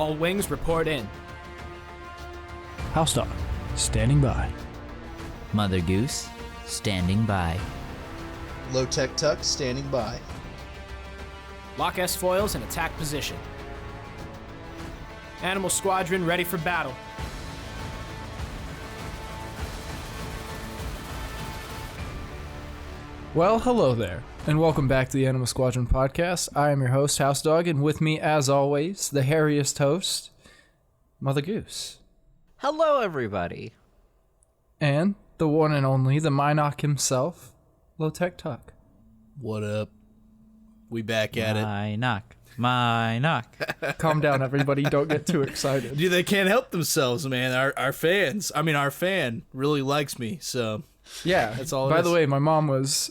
All wings report in. HouseDog, standing by. Mother Goose, standing by. Lowtech Tuck, standing by. Lock S-foils in attack position. Animal Squadron ready for battle. Well, hello there, and welcome back to the Animal Squadron podcast. I am your host, HouseDog, and with me, as always, the hairiest host, Mother Goose. Hello, everybody. And the one and only, the Minoc himself, Lowtech Tuck. What up? We back at it. My knock. Calm down, everybody. Don't get too excited. Dude, they can't help themselves, man. Our fan really likes me, so Yeah, that's all it By is. the way, my mom was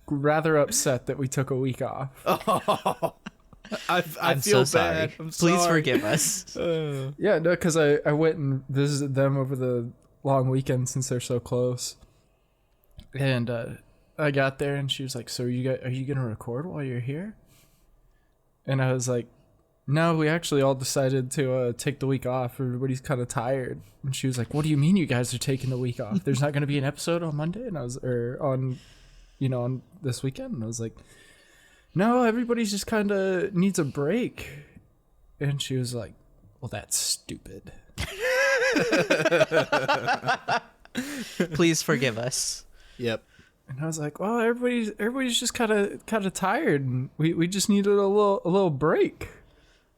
rather upset that we took a week off. Oh, I I'm feel so bad. sorry. I'm Please sorry. forgive us. Yeah, no, because I went and visited them over the long weekend since they're so close. And I got there and she was like, "So are you gonna record while you're here?" And I was like, "No, we actually all decided to take the week off. Everybody's kind of tired." And she was like, "What do you mean you guys are taking the week off? There's not gonna be an episode on Monday?" And I was, on this weekend. And I was like, "No, everybody's just kind of needs a break." And she was like, "Well, that's stupid." Please forgive us. Yep. And I was like, "Well, everybody's just kind of tired, and we just needed a little break."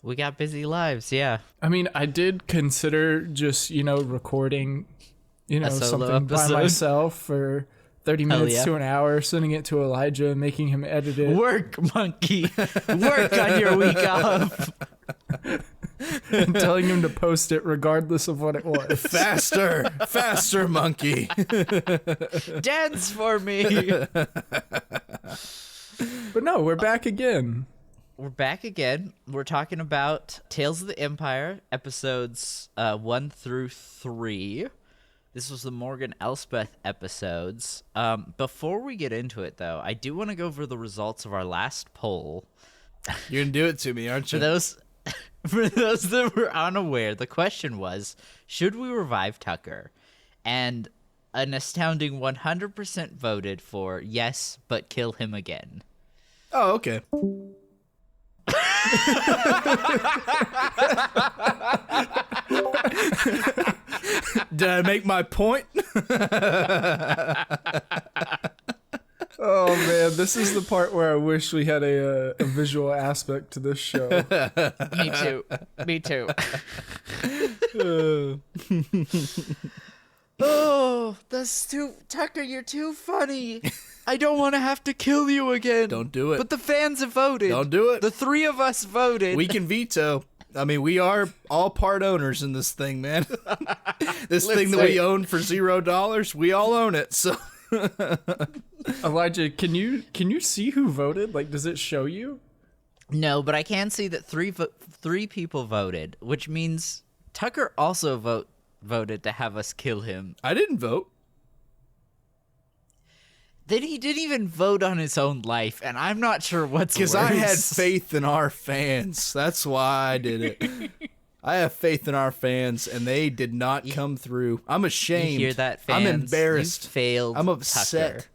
We got busy lives, yeah. I mean, I did consider just recording, A solo something by episode. myself for 30 Hell minutes yeah. to an hour, sending it to Elijah, making him edit it, Work, monkey. Work on your week off. and telling him to post it regardless of what it was. Faster, monkey. Dance for me. But no, we're back again. We're back again. We're talking about Tales of the Empire, episodes 1 through 3. This was the Morgan Elsbeth episodes. Before we get into it, though, I do want to go over the results of our last poll. You're gonna do it to me, aren't you? For those that were unaware, the question was, should we revive Tucker? And an astounding 100% voted for yes, but kill him again. Oh, okay. Did I make my point? Oh man, this is the part where I wish we had a visual aspect to this show. Me too. Me too. Oh, that's too... Tucker, you're too funny. I don't want to have to kill you again. Don't do it. But the fans have voted. Don't do it. The three of us voted. We can veto. I mean, we are all part owners in this thing, man. This thing that we own for $0, we all own it. So, Elijah, can you see who voted? Like, does it show you? No, but I can see that three people voted, which means Tucker also voted to have us kill him. I didn't vote. Then he didn't even vote on his own life, and I'm not sure what's worse. Because I had faith in our fans. That's why I did it. I have faith in our fans, and they did not come through. I'm ashamed. You hear that, I'm fans? embarrassed. You failed. I'm upset. Tucker.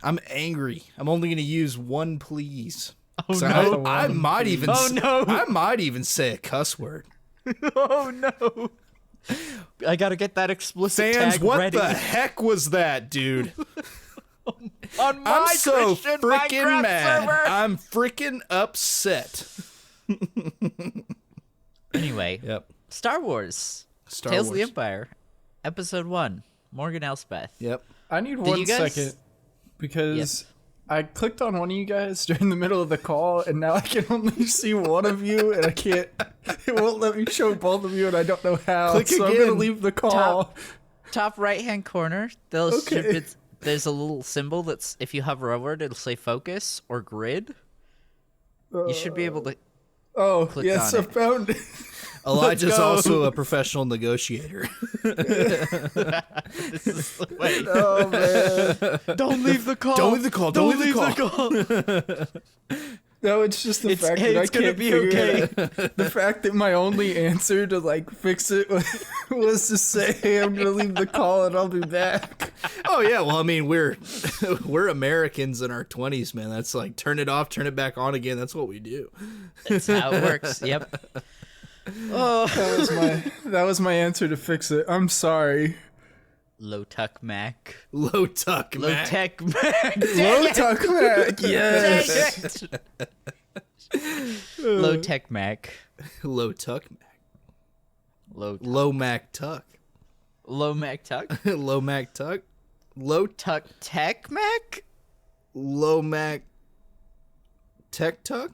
I'm angry. I'm only going to use one please. Oh, So no. I might even. Oh, no. I might even say a cuss word. Oh no! I gotta get that explicit Fans, tag what ready. the heck was that, dude? On my I'm so Christian freaking Minecraft mad. server. I'm freaking upset. Anyway, Yep. Star Wars, Star Tales of Wars. the Empire, Episode 1, Morgan Elsbeth. Yep. I need Did one you guys- second because I clicked on one of you guys during the middle of the call, and now I can only see one of you, and I can't. It won't let me show both of you, and I don't know how. Click so I'm again. gonna leave the call. Top right-hand corner, Okay. there's a little symbol that's, if you hover over it, it'll say focus or grid. You should be able to... Oh, Click yes, on I it. found it. Elijah's go. also a professional negotiator. This is the way. Oh man. Don't leave the call. Don't leave the call. Don't leave the call. No, it's just the fact hey, that I it's gonna can't be figure okay. it out. The fact that my only answer to like fix it was to say, "Hey, I'm gonna leave the call and I'll be back." Oh yeah, well I mean we're Americans in our 20s, man. That's like turn it off, turn it back on again. That's what we do. That's how it works. Yep. Oh, That was my answer to fix it. I'm sorry. Lowtech Mac. Lowtech Mac. Lowtech Mac. Lowtech Mac. Yes. Lowtech Mac. Lowtech Mac. Low Low Mac Tuck. Low Mac Tuck. Low Mac Tuck. Low Tuck Tech Mac. Low Mac Tech Tuck.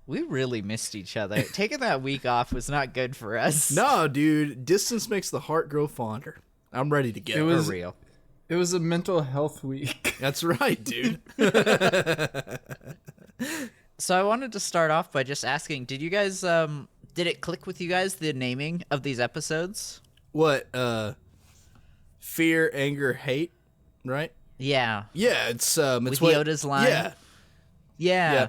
We really missed each other. Taking that week off was not good for us. No, dude. Distance makes the heart grow fonder. I'm ready to get For real. It was a mental health week. That's right, dude. So I wanted to start off by just asking, did you guys did it click with you guys, the naming of these episodes? What? Fear, anger, hate, right? Yeah. Yeah, it's With what, Yoda's line? Yeah, Yeah.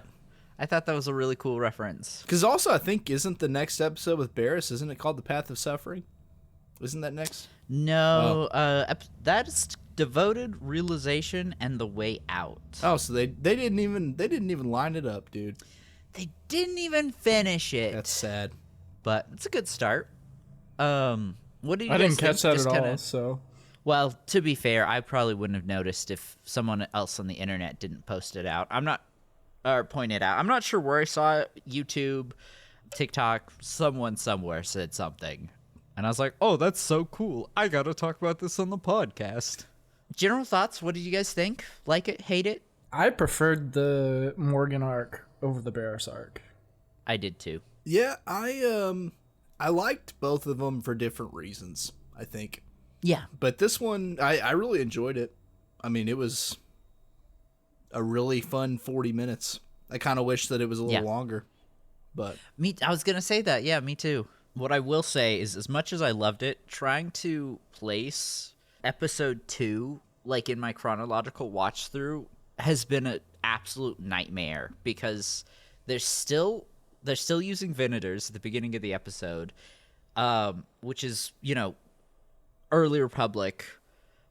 I thought that was a really cool reference. because also I think isn't the next episode with Barris? Isn't it called The Path of Suffering? Isn't that next? No, that is Devoted, Realization, and The Way Out. Oh, so they didn't even line it up, dude. They didn't even finish it. That's sad. But it's a good start. What did you I guys didn't catch think? that Just at all. kinda- So Well, to be fair, I probably wouldn't have noticed if someone else on the internet didn't post it out. Or point it out. I'm not sure where I saw it. YouTube, TikTok, someone somewhere said something. And I was like, oh, that's so cool. I gotta talk about this on the podcast. General thoughts, what did you guys think? Like it, hate it? I preferred the Morgan arc over the Barris arc. I did too. Yeah, I liked both of them for different reasons, I think. Yeah. But this one, I really enjoyed it. I mean, it was a really fun 40 minutes. I kind of wish that it was a little longer, but I was gonna say that. Yeah, me too. What I will say is, as much as I loved it, trying to place episode 2 like in my chronological watch through has been an absolute nightmare because they're still using Venators at the beginning of the episode, which is, early Republic,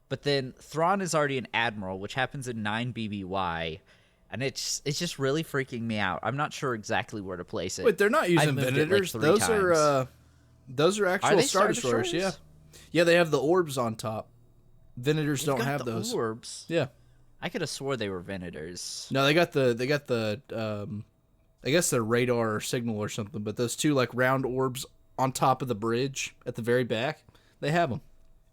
but then Thrawn is already an admiral, which happens in 9 BBY. And it's just really freaking me out. I'm not sure exactly where to place it. wait, they're not using I've moved it, like, Venators. 3 Those are actual they Star Destroyers. Yeah, yeah, they have the orbs on top. Venators don't have those. Orbs. Yeah, I could have swore they were Venators. no, they got the I guess they're radar or signal or something. But those two like round orbs on top of the bridge at the very back, they have them,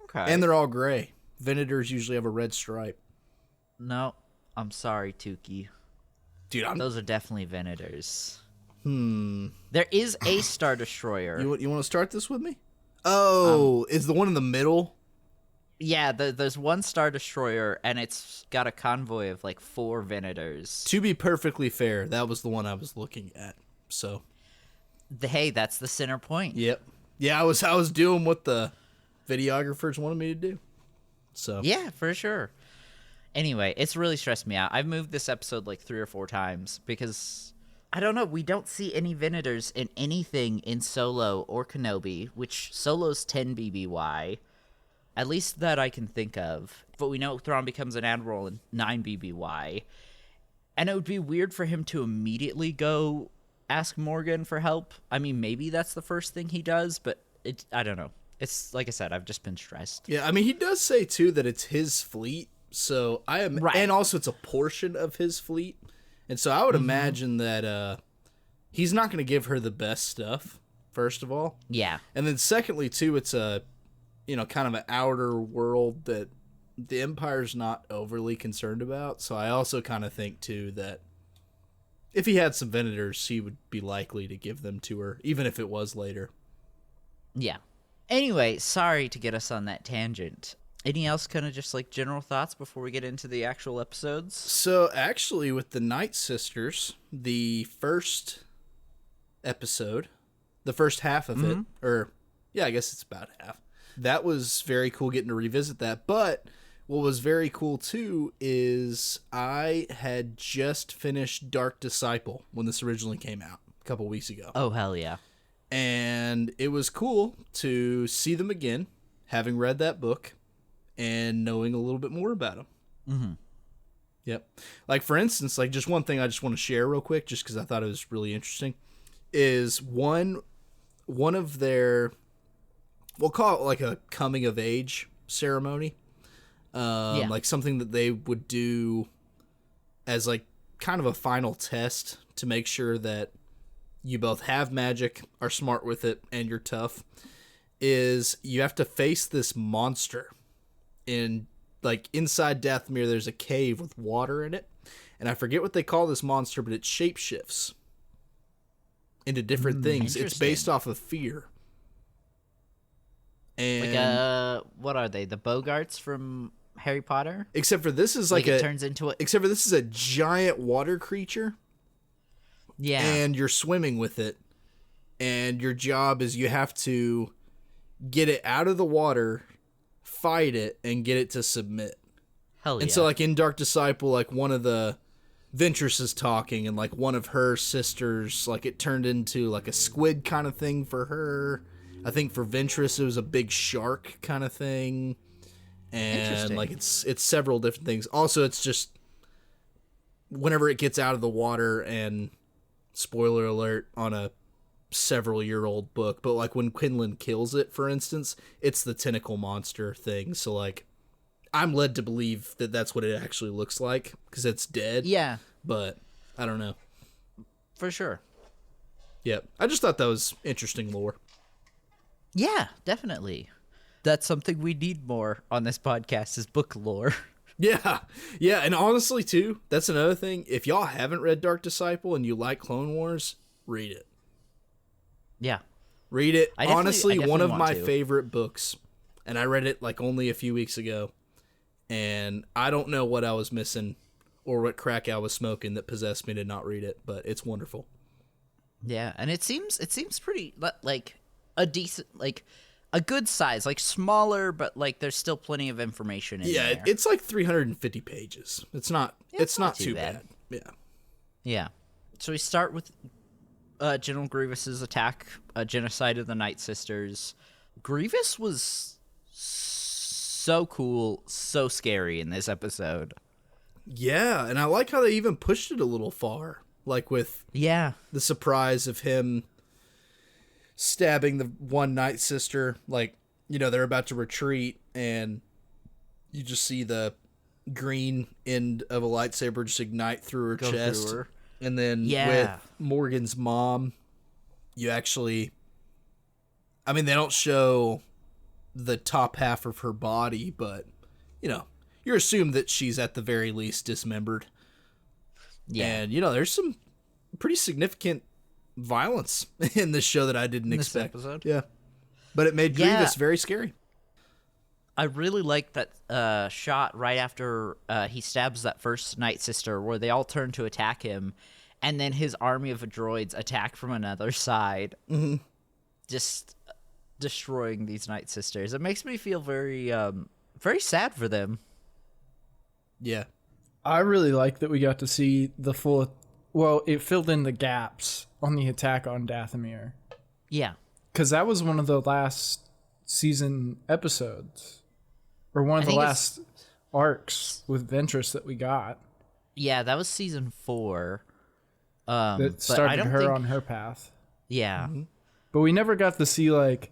Okay. and they're all gray. Venators usually have a red stripe. No, I'm sorry, Tukey. Dude, Those are definitely Venators. There is a Star Destroyer. You want to start this with me? Oh, is the one in the middle? Yeah, there's one Star Destroyer, and it's got a convoy of like 4 Venators. To be perfectly fair, that was the one I was looking at. So, Hey, that's the center point. yep, yeah, I was doing what the videographers wanted me to do. So, Yeah, for sure. Anyway, it's really stressed me out. I've moved this episode like 3 or 4 times because, I don't know, we don't see any Venators in anything in Solo or Kenobi, which Solo's 10 BBY, at least that I can think of. But we know Thrawn becomes an admiral in 9 BBY, and it would be weird for him to immediately go ask Morgan for help. I mean, maybe that's the first thing he does, but I don't know. It's like I said, I've just been stressed. yeah, I mean, he does say too that it's his fleet. So I am, Right. and also it's a portion of his fleet, and so I would imagine that he's not going to give her the best stuff. First of all, Yeah. and then secondly too, it's a kind of an outer world that the Empire's not overly concerned about. So I also kind of think too that if he had some Venators, he would be likely to give them to her, even if it was later. Yeah. Anyway, sorry to get us on that tangent. Any else kind of just like general thoughts before we get into the actual episodes? So actually, with the Night Sisters, the first episode, the first half of it, or yeah, I guess it's about half. That was very cool getting to revisit that. But what was very cool too is I had just finished Dark Disciple when this originally came out a couple weeks ago. Oh, hell yeah. And it was cool to see them again, having read that book and knowing a little bit more about them. Mm-hmm. Yep. Like, for instance, like, just one thing I just want to share real quick, just because I thought it was really interesting, is one of their, we'll call it like a coming of age ceremony. Like something that they would do as like kind of a final test to make sure that you both have magic, are smart with it, and you're tough, is you have to face this monster in, like, inside Dathomir. There's a cave with water in it, and I forget what they call this monster, but it shapeshifts into different things. It's based off of fear. And Like, what are they? The Bogarts from Harry Potter? except for this is Like, it turns into it. except for this is a giant water creature. Yeah. And you're swimming with it, and your job is you have to get it out of the water, fight it, and get it to submit. Hell yeah. And so, like, in Dark Disciple, like, one of the Ventress is talking, and, like, one of her sisters, like, it turned into, like, a squid kind of thing for her. I think for Ventress, it was a big shark kind of thing. And, like, it's several different things. Also, it's just whenever it gets out of the water, and spoiler alert on a several-year-old book, but, like, when Quinlan kills it, for instance, it's the tentacle monster thing. So, like, I'm led to believe that that's what it actually looks like, because it's dead. Yeah. But I don't know. For sure. Yep. I just thought that was interesting lore. Yeah, definitely. That's something we need more on this podcast is book lore. Yeah. Yeah, and honestly, too, that's another thing. If y'all haven't read Dark Disciple and you like Clone Wars, read it. Yeah. Read it. I Honestly, one of want my to. favorite books. And I read it, like, only a few weeks ago. And I don't know what I was missing or what crack I was smoking that possessed me to not read it, but it's wonderful. Yeah, and it seems pretty like a decent, like a good size, like smaller, but like there's still plenty of information in Yeah, there. it's like 350 pages. It's not not too too bad. bad. Yeah. Yeah. So we start with General Grievous's attack, genocide of the Night Sisters. Grievous was so cool, so scary in this episode. Yeah, and I like how they even pushed it a little far, like with Yeah. the surprise of him stabbing the one Night Sister. Like, you know, they're about to retreat, and you just see the green end of a lightsaber just ignite through her Go chest. through her. And then Yeah. with Morgan's mom, you actually, I mean, they don't show the top half of her body, but, you know, you're assumed that she's at the very least dismembered. Yeah. And, you know, there's some pretty significant violence in this show that I didn't this expect. episode? Yeah. But it made Yeah. Grievous very scary. I really like that shot right after he stabs that first Night Sister where they all turn to attack him, and then his army of droids attack from another side, just destroying these Night Sisters. It makes me feel very, very sad for them. Yeah. I really like that we got to see the full. Well, it filled in the gaps on the attack on Dathomir, Yeah. because that was one of the last season episodes, or one of I the think last arcs with Ventress that we got Yeah, that was season 4. that but I started don't her think, on her path. Yeah. But we never got to see like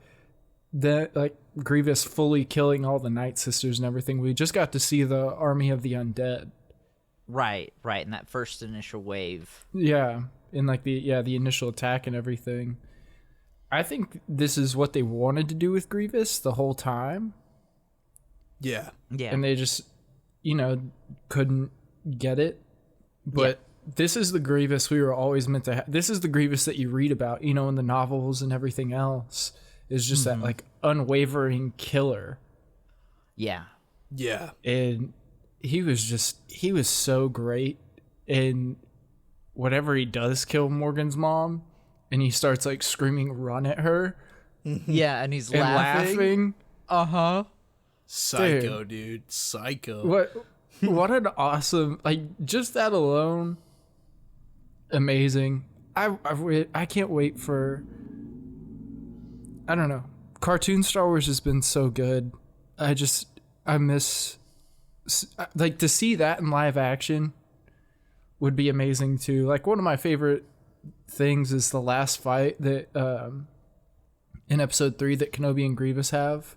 Grievous fully killing all the Night Sisters and everything. We just got to see the army of the undead. Right, in that first initial wave. Yeah, in like the initial attack and everything. I think this is what they wanted to do with Grievous the whole time, Yeah. Yeah. and they just, couldn't get it. But this is the Grievous we were always meant to have. This is the Grievous that you read about, in the novels and everything else. Is just that like unwavering killer. Yeah. Yeah. And he was so great. And whatever he does kill Morgan's mom, and he starts like screaming run at her Yeah, and he's and laughing. Uh-huh. Psycho, dude. Psycho. What an awesome, like, just that alone, amazing. I can't wait for, I don't know, cartoon Star Wars has been so good. I miss, like, to see that in live action would be amazing too. Like, one of my favorite things is the last fight that in episode 3 that Kenobi and Grievous have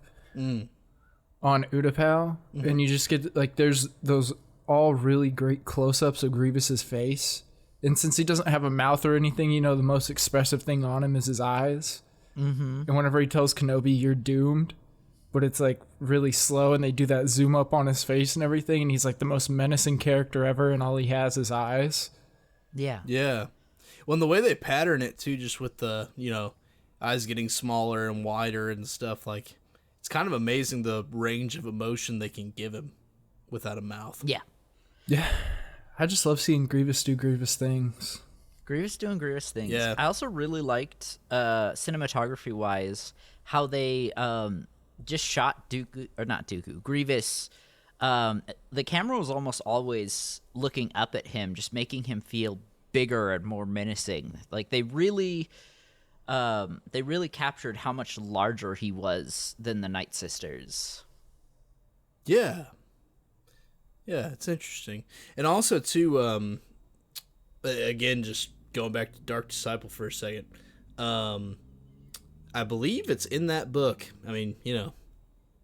on Utapau, and you just get, like, there's those all really great close-ups of Grievous's face, and since he doesn't have a mouth or anything, you know, the most expressive thing on him is his eyes. And whenever he tells Kenobi, "You're doomed," but it's like really slow, and they do that zoom up on his face and everything, and he's like the most menacing character ever, and all he has is eyes. Yeah. Yeah. Well, and the way they pattern it too, just with the, you know, eyes getting smaller and wider and stuff, like, it's kind of amazing the range of emotion they can give him without a mouth. Yeah. Yeah. I just love seeing Grievous do Grievous things. Grievous doing Grievous things. Yeah. I also really liked, cinematography-wise, how they just shot Grievous. The camera was almost always looking up at him, just making him feel bigger and more menacing. Like, they really captured how much larger he was than the Night Sisters. Yeah. Yeah, it's interesting. And also, too, again, just going back to Dark Disciple for a second, I believe it's in that book. I mean, you know,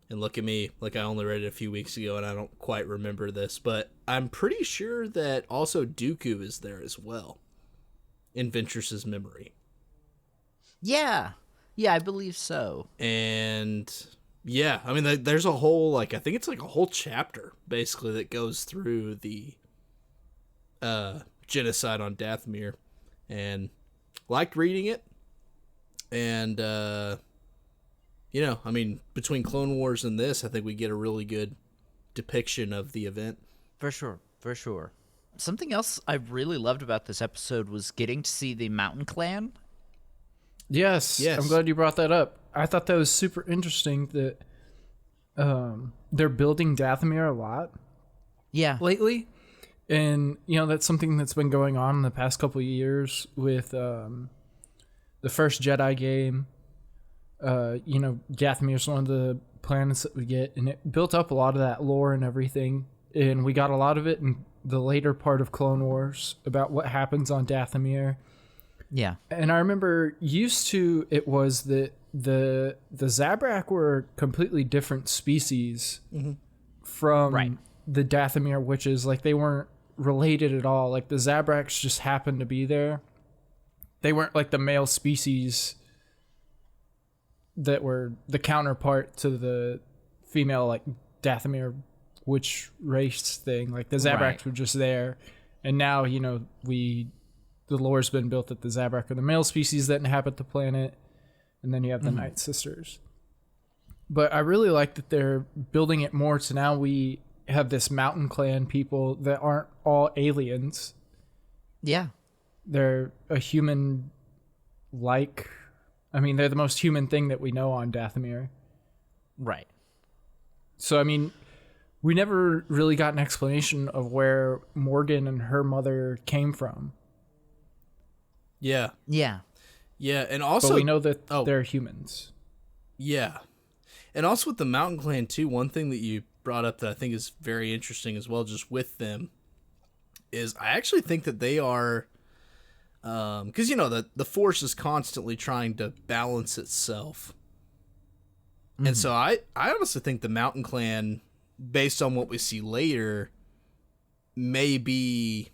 and look at me, like I only read it a few weeks ago and I don't quite remember this, but I'm pretty sure that also Dooku is there as well in Ventress's memory. Yeah. Yeah, I believe so. And yeah, I mean, there's a whole, like, I think it's like a whole chapter basically that goes through the genocide on Dathomir, and liked reading it. And you know, I mean, between Clone Wars and this, I think we get a really good depiction of the event. For sure. Something else I really loved about this episode was getting to see the Mountain Clan. Yes. I'm glad you brought that up. I thought that was super interesting that they're building Dathomir a lot. Yeah. Lately. And, you know, that's something that's been going on in the past couple of years with the first Jedi game. You know, Dathomir's one of the planets that we get, and it built up a lot of that lore and everything. And we got a lot of it in the later part of Clone Wars about what happens on Dathomir. Yeah. And I remember used to it was that the Zabrak were completely different species from the Dathomir witches. Like, they weren't related at all. Like, the Zabraks just happened to be there. They weren't like the male species that were the counterpart to the female, like, Dathomir witch race thing. Like, the Zabraks were just there. And now, you know, the lore's been built that the Zabrak are the male species that inhabit the planet, and then you have the Night Sisters. But I really like that they're building it more to now we have this Mountain Clan people that aren't all aliens. Yeah. They're a human, like, I mean, they're the most human thing that we know on Dathomir. Right. So, I mean, we never really got an explanation of where Morgan and her mother came from. Yeah. Yeah. Yeah, and also... But we know that they're humans. Yeah. And also with the Mountain Clan, too, one thing that you brought up that I think is very interesting as well, just with them, is I actually think that they are... Because, you know, the Force is constantly trying to balance itself. And so I honestly think the Mountain Clan, based on what we see later, may be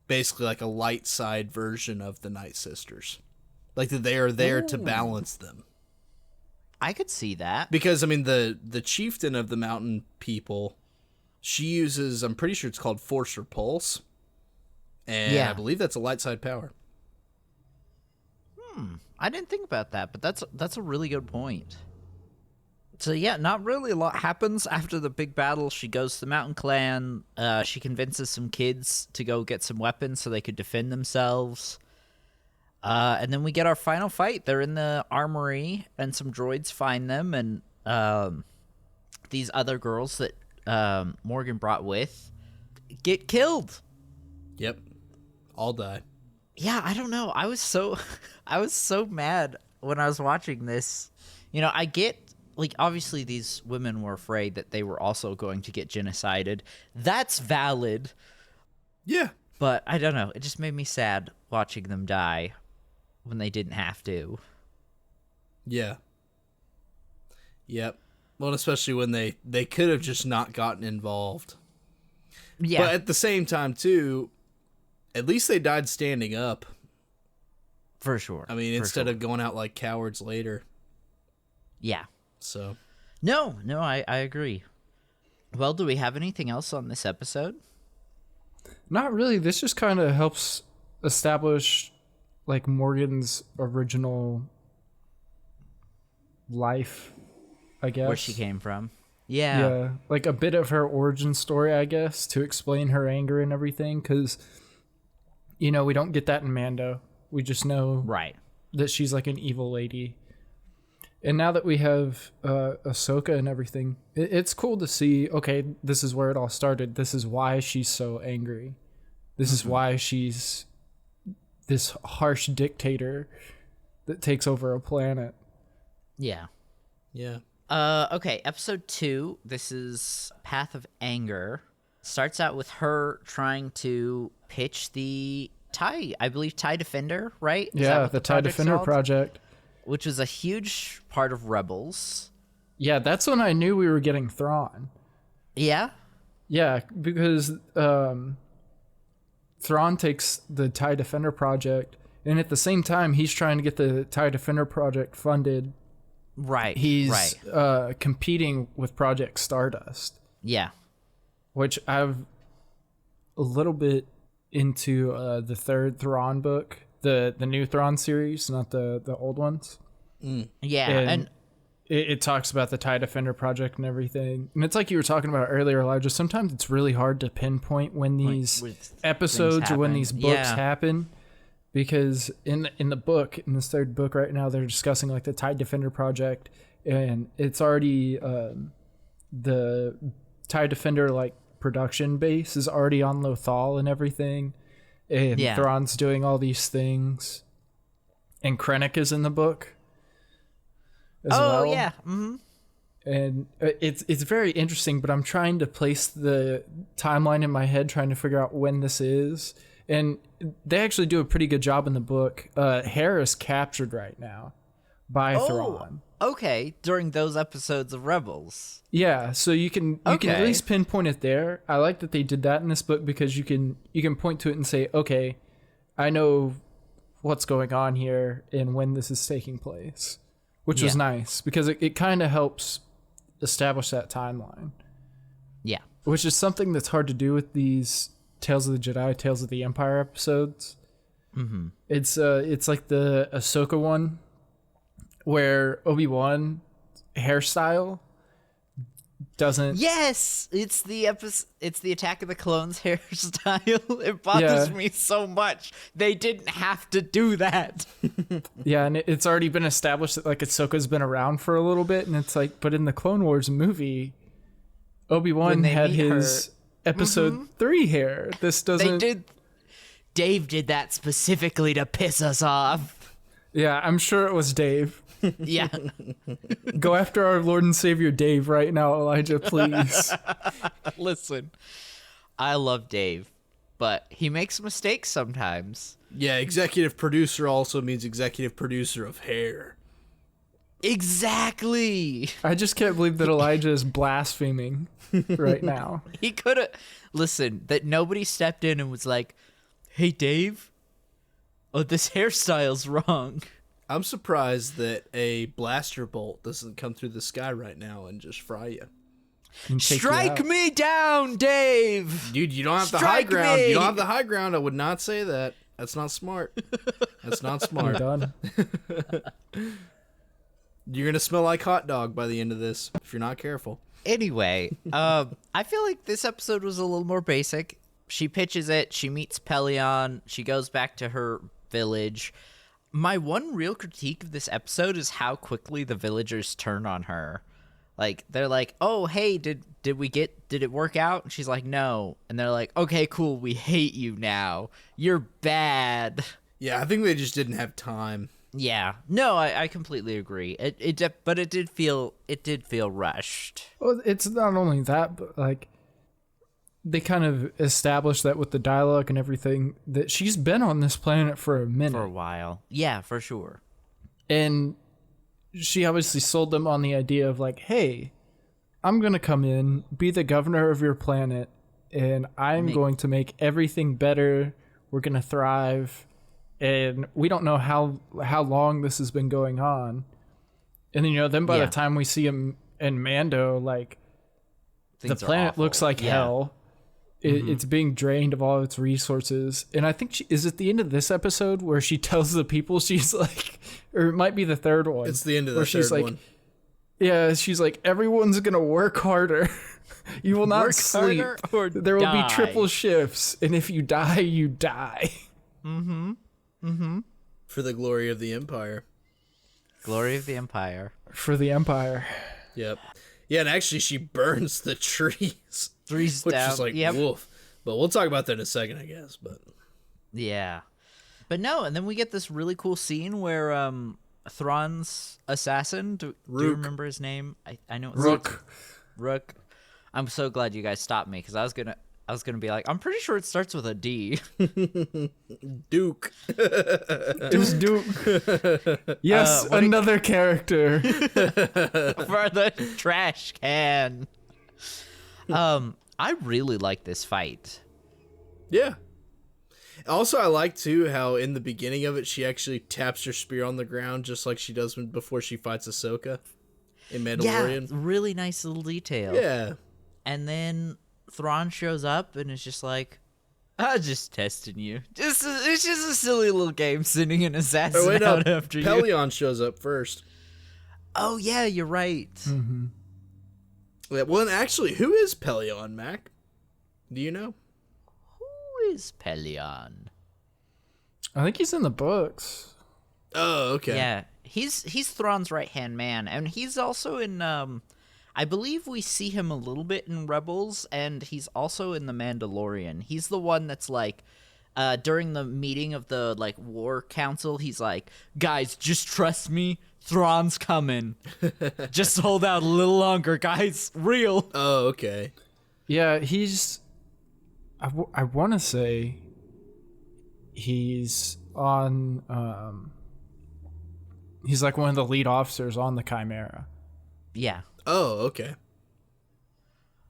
basically like a light side version of the Night Sisters. Like, that they are there to balance them. I could see that. Because, I mean, the chieftain of the mountain people, she uses, I'm pretty sure it's called Force Repulse. And I believe that's a light side power. I didn't think about that, but that's a really good point. So yeah, not really a lot happens after the big battle. She goes to the Mountain Clan. She convinces some kids to go get some weapons so they could defend themselves. And then we get our final fight. They're in the armory, and some droids find them, and these other girls that Morgan brought with get killed. Yep. All die. Yeah, I don't know. I was so mad when I was watching this. You know, I get, like, obviously these women were afraid that they were also going to get genocided. That's valid. Yeah. But I don't know. It just made me sad watching them die when they didn't have to. Yeah. Yep. Well, especially when they could have just not gotten involved. Yeah. But at the same time, too, at least they died standing up. For sure. I mean, instead of going out like cowards later. Yeah. So. No, I agree. Well, do we have anything else on this episode? Not really. This just kind of helps establish like Morgan's original life, I guess. Where she came from. Yeah. Yeah, like a bit of her origin story, I guess, to explain her anger and everything, because, you know, we don't get that in Mando. We just know Right. that she's like an evil lady. And now that we have Ahsoka and everything, it's cool to see, okay, this is where it all started. This is why she's so angry. This is why she's this harsh dictator that takes over a planet. Yeah. Yeah. Okay, episode 2, this is Path of Anger. Starts out with her trying to pitch the TIE, I believe TIE Defender, right? Is that Yeah, what the TIE Defender called? project. Which was a huge part of Rebels. Yeah, that's when I knew we were getting Thrawn. Yeah? Yeah, because Thrawn takes the TIE Defender project, and at the same time, he's trying to get the TIE Defender project funded. Right. He's competing with Project Stardust, Yeah. which I've a little bit into the third Thrawn book, the new Thrawn series, not the old ones. Yeah, and it talks about the TIE Defender project and everything. And it's like you were talking about earlier, Elijah. Sometimes it's really hard to pinpoint when these episodes or when these books happen. Because in the book, in this third book right now, they're discussing like the TIE Defender project, and it's already the TIE Defender like production base is already on Lothal and everything, and Thrawn's doing all these things, and Krennic is in the book as well. Yeah. Mm-hmm. And it's very interesting, but I'm trying to place the timeline in my head, trying to figure out when this is. And they actually do a pretty good job in the book. Hera is captured right now by Thrawn. Okay, during those episodes of Rebels. Yeah, so you can at least pinpoint it there. I like that they did that in this book because you can point to it and say, okay, I know what's going on here and when this is taking place, which was nice because it kind of helps establish that timeline. Yeah. Which is something that's hard to do with these Tales of the Jedi, Tales of the Empire episodes. Mm-hmm. It's like the Ahsoka one, where Obi-Wan hairstyle doesn't. Yes, it's the Attack of the Clones hairstyle. It bothers me so much. They didn't have to do that. Yeah, and it's already been established that like Ahsoka's been around for a little bit, and it's like, but in the Clone Wars movie, Obi-Wan had his Episode 3 hair. This doesn't. Dave did that specifically to piss us off. Yeah, I'm sure it was Dave. Yeah. Go after our Lord and Savior Dave right now, Elijah, please. Listen, I love Dave, but he makes mistakes sometimes. Yeah, executive producer also means executive producer of hair. Exactly. I just can't believe that Elijah is blaspheming right now. He could have. Listen, that nobody stepped in and was like, hey, Dave, this hairstyle's wrong. I'm surprised that a blaster bolt doesn't come through the sky right now and just fry you. Strike me down, Dave. Dude, you don't have the high ground. You don't have the high ground. I would not say that. That's not smart. That's not smart. Done. You're going to smell like hot dog by the end of this if you're not careful. Anyway, I feel like this episode was a little more basic. She pitches it. She meets Pelion. She goes back to her village. My one real critique of this episode is how quickly the villagers turn on her. Like they're like, "Oh, hey, did it work out?" And she's like, "No." And they're like, "Okay, cool. We hate you now. You're bad." Yeah, I think they just didn't have time. Yeah. No, I completely agree. But it did feel rushed. Well, it's not only that, but like they kind of established that with the dialogue and everything that she's been on this planet for a minute. For a while. Yeah, for sure. And she obviously sold them on the idea of like, hey, I'm going to come in, be the governor of your planet, and I'm going to make everything better. We're going to thrive. And we don't know how long this has been going on. And then, then by the time we see him and Mando, like, Things the are planet awful. looks like hell. It's being drained of all its resources. And I think is it the end of this episode where she tells the people, she's like, or it might be the third one. It's the end of the where she's third like, one. Yeah, she's like, everyone's going to work harder. You will not Work sleep. harder or There will die. be triple shifts. And if you die, you die. For the glory of the Empire. Glory of the Empire. For the Empire. Yep. Yeah, and actually she burns the trees. Three's Which down. is like, Yep. woof. But we'll talk about that in a second, I guess. But Yeah. But no, and then we get this really cool scene where Thrawn's assassin, do you Rook. remember his name? I know it's Rook. Rook. I'm so glad you guys stopped me because I was gonna be like, I'm pretty sure it starts with a D. Duke. It was Duke. Yes, another character. For the trash can. I really like this fight. Yeah. Also, I like, too, how in the beginning of it, she actually taps her spear on the ground just like she does before she fights Ahsoka in Mandalorian. Yeah, really nice little detail. Yeah. And then Thrawn shows up and is just like, I'm just testing you. It's just a silly little game sending an assassin Oh, wait, no. out after you. Pelion shows up first. Oh, yeah, you're right. Yeah, well, and actually, who is Pelion, Mac? Do you know? Who is Pelion? I think he's in the books. Oh, okay. Yeah, he's Thrawn's right-hand man, and he's also in, I believe we see him a little bit in Rebels, and he's also in The Mandalorian. He's the one that's like, during the meeting of the, like, war council, he's like, guys, just trust me, Thrawn's coming. Just hold out a little longer, guys. Real. Oh, okay. Yeah, he's... I want to say he's on... he's like one of the lead officers on the Chimera. Yeah. Oh, okay.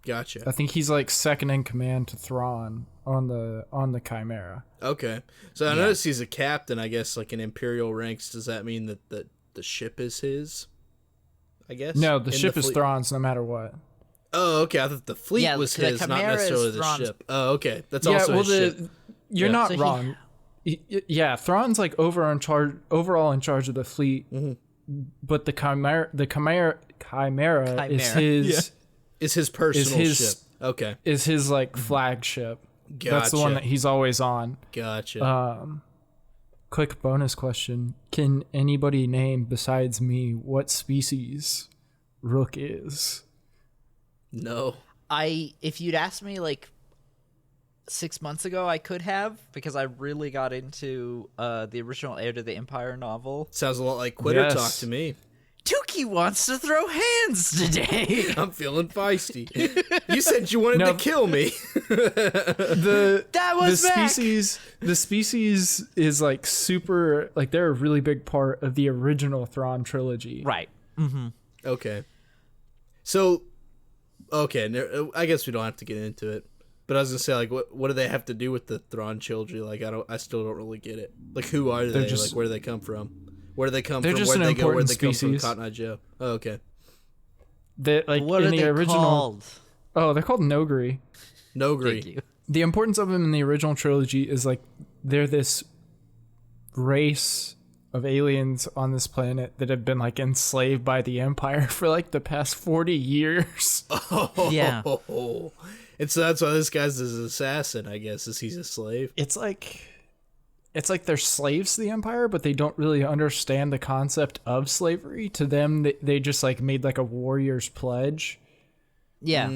Gotcha. I think he's like second in command to Thrawn on the Chimera. Okay. So I noticed he's a captain, I guess, like in Imperial ranks. Does that mean that the ship is his? I guess? No, the In ship is fleet? Thrawn's no matter what. Oh, okay. I thought the fleet Yeah, was the his, not Chimera is necessarily the Thrawn's- ship. Oh, okay. That's also his ship. You're Yeah. not So he- wrong. Yeah, Thrawn's like overall in charge of the fleet, but the Chimera is his Is his personal his- ship. Okay. is his like flagship. That's the one Gotcha. that he's always on. Gotcha. Quick bonus question: can anybody name besides me what species Rook is? No. If you'd asked me like 6 months ago, I could have, because I really got into the original Heir to the Empire novel. Sounds a lot like Quitter Yes. talk to me. Tukey wants to throw hands today. I'm feeling feisty. You said you wanted No. to kill me. That was Mac. The species is like super, like they're a really big part of the original Thrawn trilogy. Right. Okay. So, okay, I guess we don't have to get into it. But I was gonna say, like, what do they have to do with the Thrawn trilogy? Like, I still don't really get it. Like, who are they? just- Like, where do they come from? Where do they come They're from? just Where an do they go? Where do important they come from? species. Cotton Eye Joe. Oh, okay. That like What in are the they original. called? Oh, they're called Nogri. Nogri. Thank you. The importance of them in the original trilogy is like they're this race of aliens on this planet that have been like enslaved by the Empire for like the past 40 years. Yeah. And so that's why this guy's his assassin, I guess, is he's a slave. It's like it's like they're slaves to the Empire, but they don't really understand the concept of slavery. To them, they just like made like a warrior's pledge. Yeah.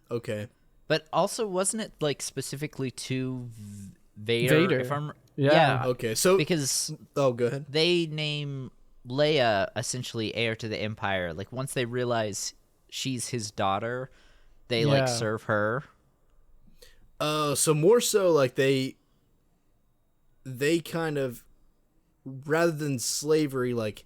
Okay. But also, wasn't it like specifically to Vader? If I'm, Yeah. Okay. So because go ahead. they name Leia essentially heir to the Empire. Like once they realize she's his daughter, they like serve her. So more so like they kind of, rather than slavery, like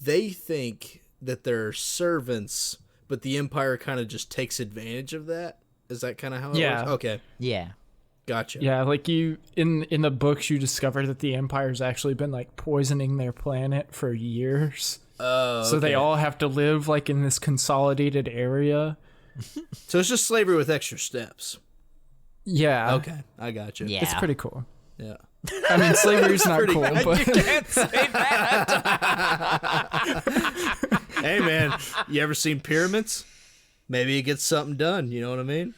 they think that they're servants, but the Empire kind of just takes advantage of that. Is that kind of how it works? Okay. Yeah. Gotcha. Yeah, like you in the books, you discover that the Empire's actually been like poisoning their planet for years. So they all have to live like in this consolidated area. So it's just slavery with extra steps. Yeah. Okay, I gotcha. Yeah. It's pretty cool. Yeah. I mean, slavery's not cool, but Can't say that. Hey man, you ever seen pyramids? Maybe it gets something done. You know what I mean?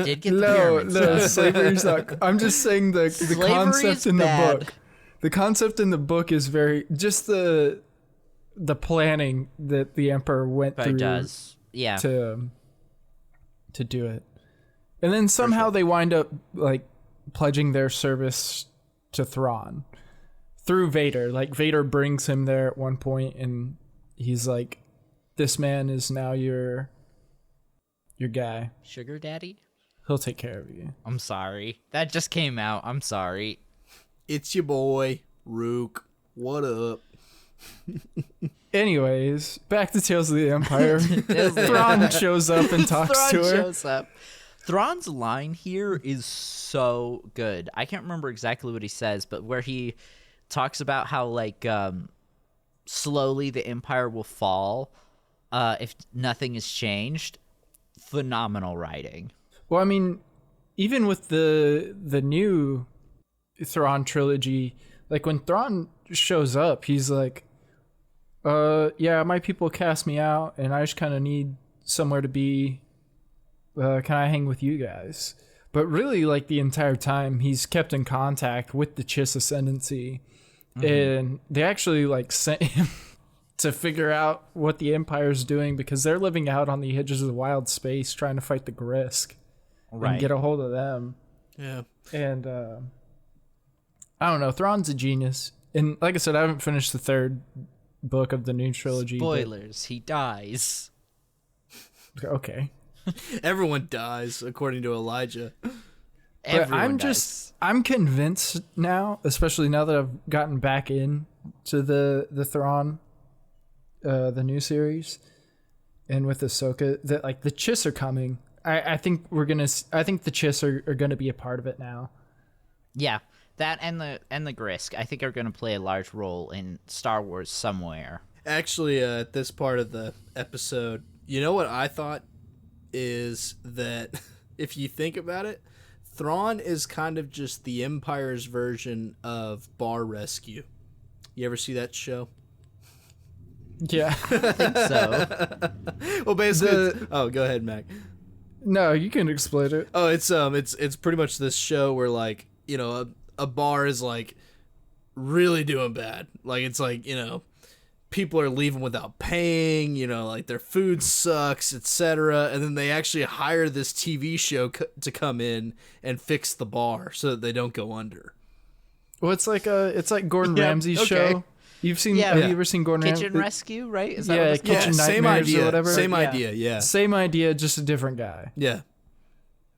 Did get the no, pyramids done. slavery's not. I'm just saying the Slavery concept is in the bad. book. The concept in the book is very just the planning that the Emperor went But through it does. Yeah. to do it, and then somehow they wind up like pledging their service to Thrawn through Vader. Like Vader brings him there at one point, and he's like, "This man is now your guy. Sugar daddy? He'll take care of you." I'm sorry. That just came out. I'm sorry. It's your boy Rook. What up? Anyways, back to Tales of the Empire. Thrawn shows up and talks Thrawn to her. shows up. Thrawn's line here is so good. I can't remember exactly what he says, but where he talks about how like slowly the Empire will fall if nothing is changed. Phenomenal writing. Well, I mean, even with the new Thrawn trilogy, like when Thrawn shows up, he's like, yeah, my people cast me out and I just kind of need somewhere to be. Can I hang with you guys? But really, like the entire time, he's kept in contact with the Chiss Ascendancy, and they actually like sent him to figure out what the Empire's doing because they're living out on the edges of the wild space trying to fight the Grisk and get a hold of them. Yeah. And I don't know, Thrawn's a genius. And like I said, I haven't finished the third book of the new trilogy. Spoilers. He dies. Okay. Everyone dies, according to Elijah. Everyone But dies. I'm convinced now, especially now that I've gotten back in to the Thrawn, the new series, and with Ahsoka, that like the Chiss are coming. I think the Chiss are gonna be a part of it now. Yeah. That and the Grisk, I think, are going to play a large role in Star Wars somewhere. Actually, at this part of the episode, you know what I thought is that if you think about it, Thrawn is kind of just the Empire's version of Bar Rescue. You ever see that show? Yeah. I think so. Well, basically, go ahead, Mac. No, you can explain it. Oh, it's pretty much this show where like, you know, a bar is like really doing bad. Like it's like, you know, people are leaving without paying, you know, like their food sucks, etc. And then they actually hire this TV show to come in and fix the bar so that they don't go under. Well, it's like Gordon Ramsay's show. You've seen? Yeah. Have you ever seen Gordon Ramsay? Kitchen Rescue, right? Is that Yeah, what it's called? Kitchen same Nightmares idea. or whatever. Same Yeah. idea, yeah. Same idea, just a different guy. Yeah.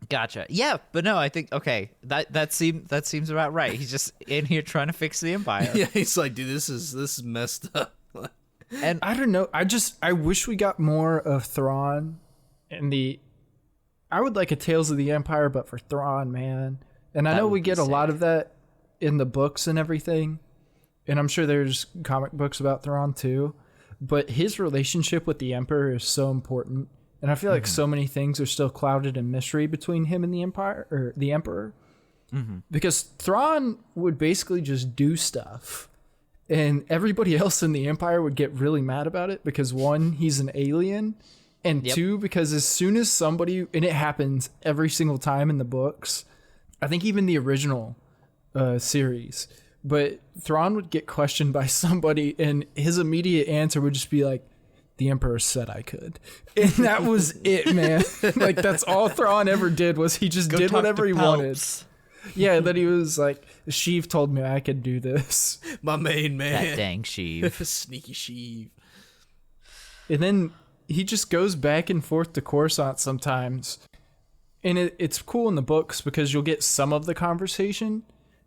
Gotcha. Yeah, but no, I think that seems about right. He's just in here trying to fix the Empire. Yeah, he's like, dude, this is messed up. And I don't know. I wish we got more of Thrawn and I would like a Tales of the Empire, but for Thrawn, man. And I That know would we be get a lot sick. of that in the books and everything. And I'm sure there's comic books about Thrawn too. But his relationship with the Emperor is so important. And I feel like so many things are still clouded in mystery between him and the Empire or the Emperor. Because Thrawn would basically just do stuff. And everybody else in the Empire would get really mad about it because one, he's an alien. And two, because as soon as somebody, and it happens every single time in the books, I think even the original series. But Thrawn would get questioned by somebody, and his immediate answer would just be like, "The Emperor said I could," and that was it, man. Like that's all Thrawn ever did was he just did whatever he wanted. Yeah, that he was like, "Sheev told me I could do this." My main man. That dang Sheev. Sneaky Sheev. And then he just goes back and forth to Coruscant sometimes, and it's cool in the books because you'll get some of the conversation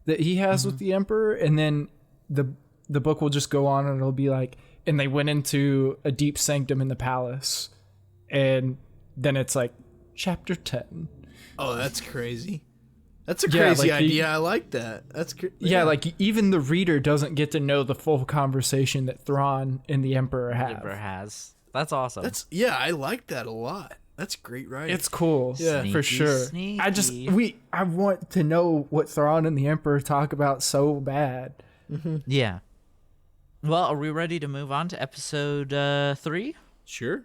that he has with the Emperor, and then the book will just go on and it'll be like, and they went into a deep sanctum in the palace, and then it's like chapter 10. Oh, that's crazy. That's a crazy idea. I like that. That's yeah, like even the reader doesn't get to know the full conversation that Thrawn and the Emperor have. That's awesome. I like that a lot. That's great writing. It's cool, Yeah. for sure. Sneaky. I want to know what Thrawn and the Emperor talk about so bad. Yeah. Well, are we ready to move on to episode 3? Sure.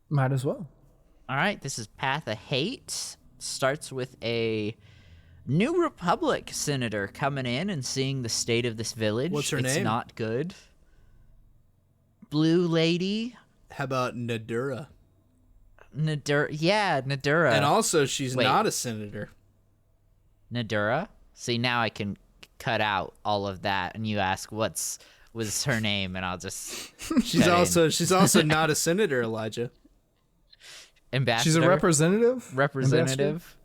Might as well. All right, this is Path of Hate. Starts with a New Republic senator coming in and seeing the state of this village. What's her It's name? not good. Blue Lady. How about Nadura? Nadura. And also, she's Wait. not a senator. Nadura. See, now I can cut out all of that, and you ask was her name, and I'll just. She's also not a senator, Elijah. Ambassador. She's a representative. Representative.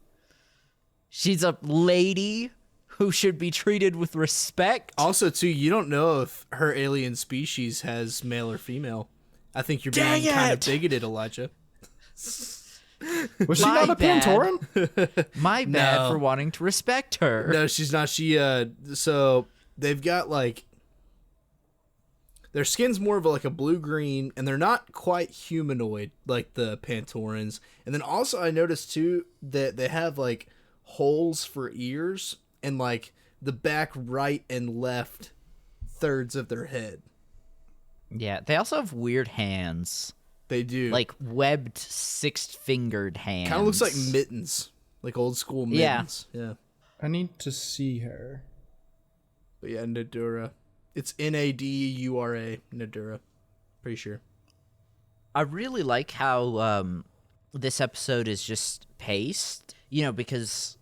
She's a lady who should be treated with respect. Also, too, you don't know if her alien species has male or female. I think you're being kind of bigoted, Elijah. Was she My not a bad. Pantoran? My bad No. for wanting to respect her. No, she's not. So they've got like their skin's more of like a blue-green, and they're not quite humanoid like the Pantorans. And then also I noticed too that they have like holes for ears and like the back right and left thirds of their head. Yeah, they also have weird hands. They do. Like webbed, six-fingered hands. Kind of looks like mittens, like old school mittens. Yeah. I need to see her. But yeah, Nadura. It's Nadura, Nadura. Pretty sure. I really like how this episode is just paced, because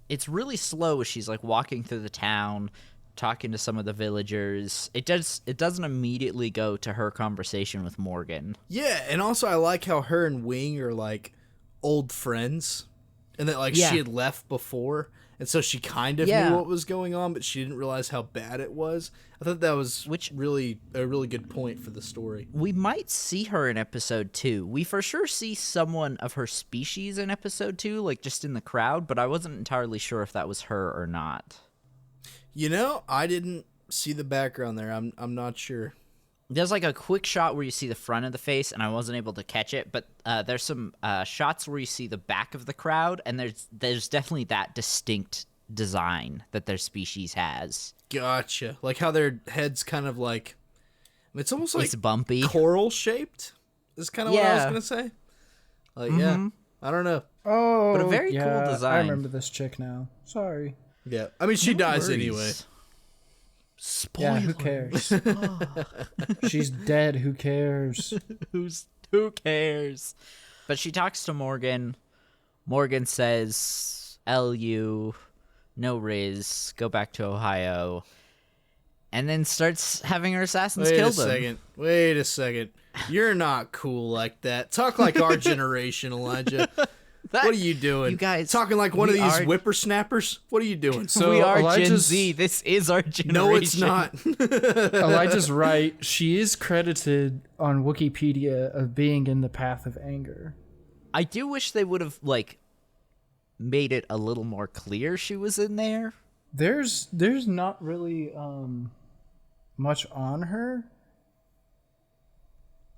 it's really slow as she's like walking through the town, talking to some of the villagers. It doesn't immediately go to her conversation with Morgan. Yeah, and also I like how her and Wing are like old friends, and that like she had left before, and so she kind of knew what was going on, but she didn't realize how bad it was. I thought that was really a really good point for the story. We might see her in episode 2. We for sure see someone of her species in episode 2, like just in the crowd, but I wasn't entirely sure if that was her or not. I didn't see the background there. I'm not sure. There's like a quick shot where you see the front of the face, and I wasn't able to catch it, but there's some shots where you see the back of the crowd, and there's definitely that distinct design that their species has. Gotcha. Like how their head's kind of like, it's almost like It's bumpy. coral shaped. Is kind of what I was gonna say. Like yeah, I don't know. Oh, But a very cool design. I remember this chick now. Sorry. Yeah, I mean she dies worries. anyway. Spoiler. Yeah, who cares? She's dead. Who cares? Who cares? But she talks to Morgan. Morgan says, "LU, no Riz, go back to Ohio," and then starts having her assassins kill them. Wait a second. You're not cool like that. Talk like our generation, Elijah. What are you doing? You guys, talking like one of we these are- whippersnappers? What are you doing? So we are Elijah's- Gen Z. This is our generation. No, it's not. Elijah's right. She is credited on Wikipedia of being in the path of anger. I do wish they would have made it a little more clear she was in there. There's not really much on her.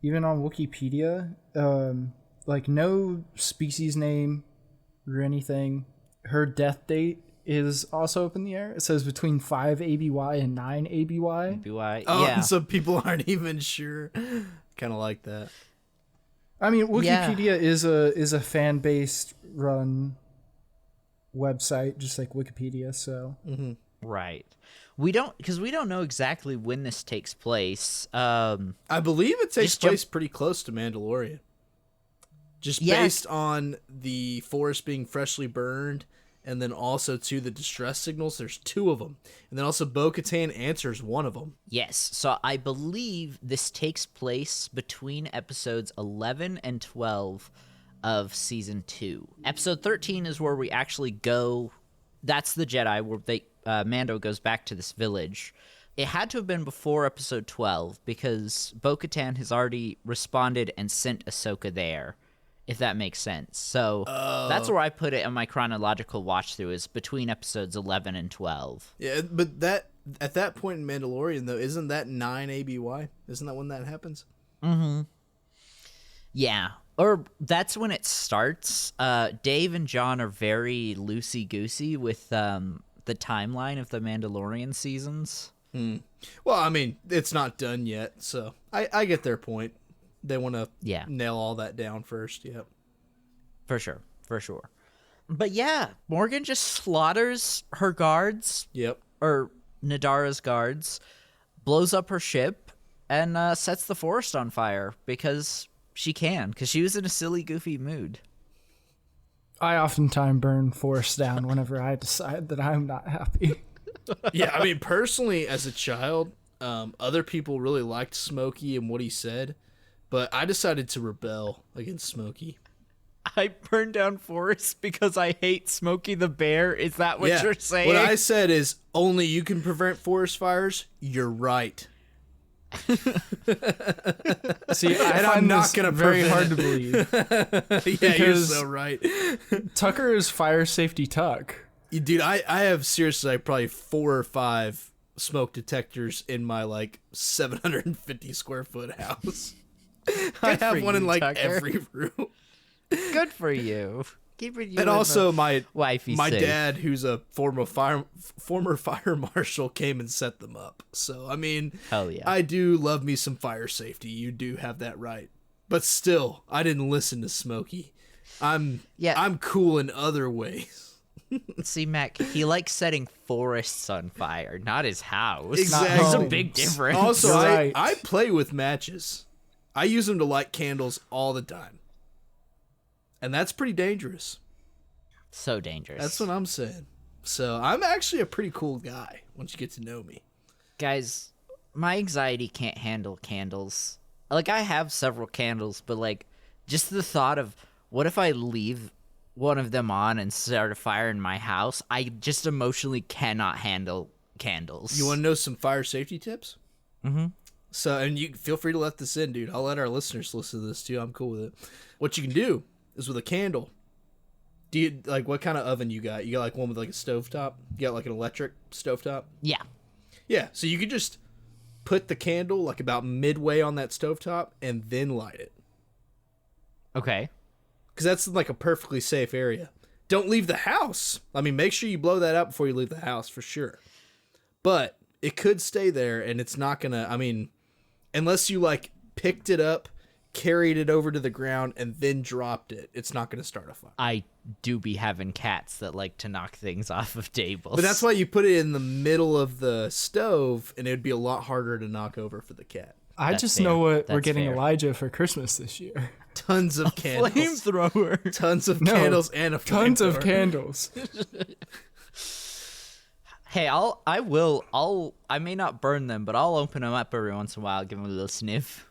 Even on Wikipedia, like no species name or anything. Her death date is also up in the air. It says between 5 ABY and 9 ABY. Yeah. So people aren't even sure. Kind of like that. I mean, Wikipedia is a fan based run website, just like Wikipedia. So Right. We don't know exactly when this takes place. I believe it takes Just jump- place pretty close to Mandalorian. Just Yeah. based on the forest being freshly burned, and then also to the distress signals. There's 2 of them, and then also Bo-Katan answers one of them. Yes, so I believe this takes place between episodes 11 and 12 of season 2. Episode 13 is where we actually go. That's the Jedi where Mando goes back to this village. It had to have been before episode 12 because Bo-Katan has already responded and sent Ahsoka there, if that makes sense. So that's where I put it on my chronological watch through, is between episodes 11 and 12. Yeah, but that at that point in Mandalorian, though, isn't that 9 ABY? Isn't that when that happens? Yeah, or that's when it starts. Dave and John are very loosey-goosey with the timeline of the Mandalorian seasons. Well, I mean, it's not done yet, so I get their point. They want to nail all that down first, yep. For sure. But yeah, Morgan just slaughters her guards. Yep. Or Nadara's guards, blows up her ship, and sets the forest on fire because she can, because she was in a silly, goofy mood. I oftentimes burn forests down whenever I decide that I'm not happy. Yeah, I mean, personally, as a child, other people really liked Smokey and what he said, but I decided to rebel against Smokey. I burned down forests because I hate Smokey the Bear. Is that what you're saying? What I said is, only you can prevent forest fires. You're right. See, And I'm not gonna very prevent hard to believe. Yeah, you're Because- so right. Tucker is fire safety Tuck. Dude, I have seriously like probably 4 or 5 smoke detectors in my like 750 square foot house. I have for one in you, like Tucker. every room. Good for you. Keeping you And also my wifey safe. dad, who's a former fire marshal, came and set them up. So I mean, Hell yeah. I do love me some fire safety. You do have that right. But still, I didn't listen to Smokey. I'm cool in other ways. See, Mac, he likes setting forests on fire, not his house. Exactly. There's a big difference. Also, Right. I play with matches. I use them to light candles all the time. And that's pretty dangerous. So dangerous. That's what I'm saying. So I'm actually a pretty cool guy once you get to know me. Guys, my anxiety can't handle candles. Like, I have several candles, but, like, just the thought of, what if I leave one of them on and start a fire in my house? I just emotionally cannot handle candles. You want to know some fire safety tips? Mm-hmm. So, and you feel free to let this in, dude. I'll let our listeners listen to this too. I'm cool with it. What you can do is with a candle. Do you like what kind of oven you got? You got like one with like a stovetop? You got like an electric stovetop? Yeah. Yeah. So you could just put the candle like about midway on that stovetop and then light it. Okay. Because that's like a perfectly safe area. Don't leave the house. I mean, make sure you blow that out before you leave the house for sure. But it could stay there and it's not gonna, I mean, unless you like picked it up, carried it over to the ground, and then dropped it, it's not gonna start a fire. I do be having cats that like to knock things off of tables. But that's why you put it in the middle of the stove and it would be a lot harder to knock over for the cat. I That's just fair. know what we're That's getting fair. Elijah for Christmas this year. Tons of candles. Flamethrower. Tons of No, candles and a Tons of flamethrower. candles. Hey, I may not burn them, but I'll open them up every once in a while, give them a little sniff.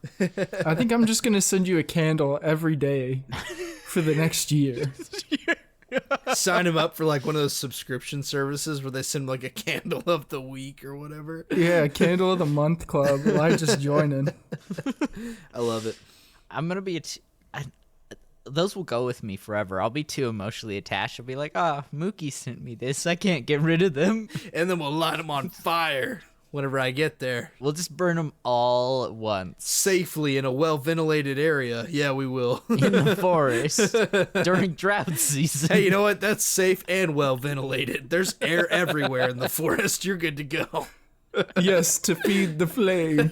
I think I'm just going to send you a candle every day for the next year. Sign him up for like one of those subscription services where they send like a candle of the week or whatever. Yeah, Candle of the Month Club. Elijah's joining. I love it. I'm gonna be those will go with me forever. I'll be too emotionally attached. I'll be like, Mookie sent me this. I can't get rid of them. And then we'll light them on fire whenever I get there. We'll just burn them all at once Safely in a well-ventilated area. Yeah, we will. in the forest during drought season. Hey, you know what? That's safe and well-ventilated. There's air everywhere in the forest. You're good to go. Yes, to feed the flame.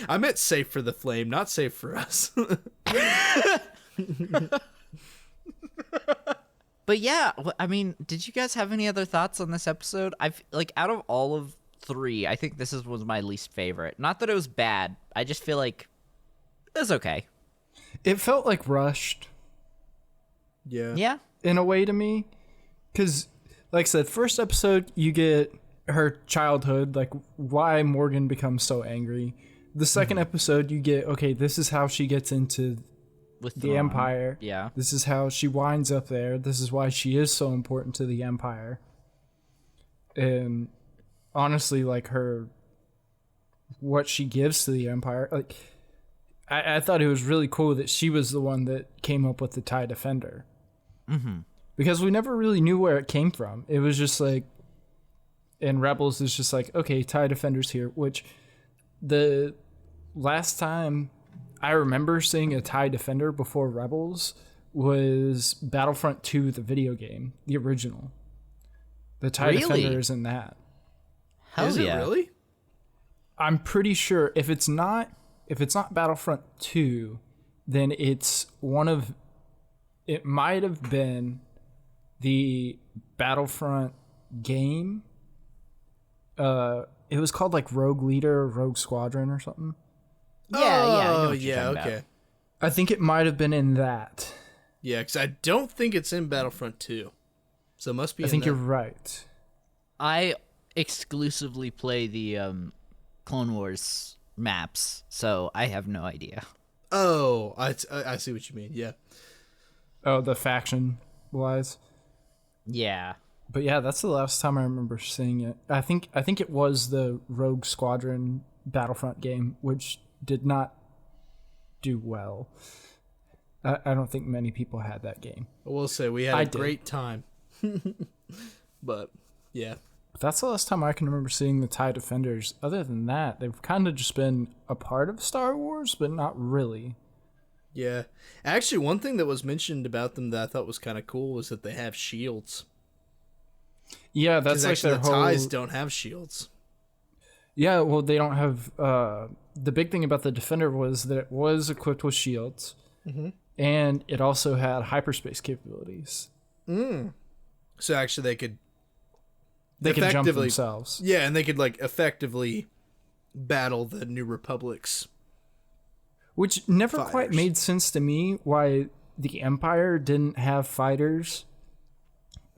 I meant safe for the flame, not safe for us. But yeah, I mean, did you guys have any other thoughts on this episode? I've like out of all of 3, I think was my least favorite. Not that it was bad. I just feel like it was okay. It felt like rushed. Yeah. In a way to me. Because, like I said, first episode, you get her childhood, like why Morgan becomes so angry. The second episode, you get, okay, this is how she gets into With the Thrawn. Empire. Yeah. This is how she winds up there. This is why she is so important to the Empire. And honestly, like what she gives to the Empire, like I thought it was really cool that she was the one that came up with the TIE Defender. Mm-hmm. Because we never really knew where it came from. It was just like, in Rebels, it's just like, okay, TIE Defender's here, which the last time I remember seeing a TIE Defender before Rebels was Battlefront 2, the video game, the original. The TIE Defender is in that. Hell is yeah. it really? I'm pretty sure if it's not Battlefront 2, then it might have been the Battlefront game. It was called like Rogue Leader or Rogue Squadron or something. Yeah, I know Oh, what you're yeah, talking okay. about. I think it might have been in that. Yeah, because I don't think it's in Battlefront 2. So it must be I in think that. you're right. I exclusively play the Clone Wars maps, so I have no idea. Oh, I see what you mean. Yeah. Oh, the faction wise. Yeah. But yeah, that's the last time I remember seeing it. I think it was the Rogue Squadron Battlefront game, which did not do well. I don't think many people had that game. I will say we had I a did. great time. But, yeah. But that's the last time I can remember seeing the TIE Defenders. Other than that, they've kind of just been a part of Star Wars, but not really. Yeah. Actually, one thing that was mentioned about them that I thought was kind of cool was that they have shields. Yeah, that's Because like actually their the whole... TIEs don't have shields. Yeah, well, they don't have... the big thing about the Defender was that it was equipped with shields, and it also had hyperspace capabilities. So actually they could They could jump effectively- themselves. Yeah, and they could like effectively battle the New Republic's. Which never quite Fighters. made sense to me why the Empire didn't have fighters,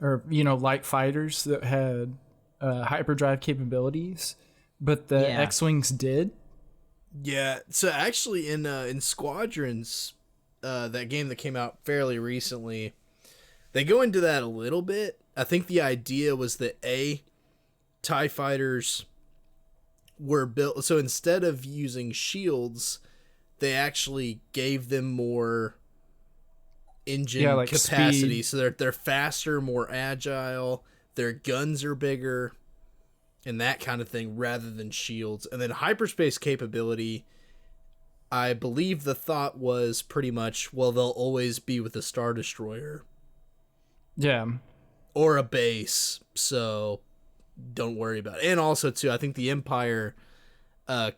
or, light fighters that had hyperdrive capabilities, but the Yeah. X-Wings did. Yeah, so actually in Squadrons, that game that came out fairly recently, they go into that a little bit. I think the idea was that TIE fighters were built, so instead of using shields, they actually gave them more engine capacity. speed. So they're faster, more agile, their guns are bigger, and that kind of thing, rather than shields. And then hyperspace capability, I believe the thought was pretty much, well, they'll always be with a Star Destroyer Yeah. or a base, so don't worry about it. And also, too, I think the Empire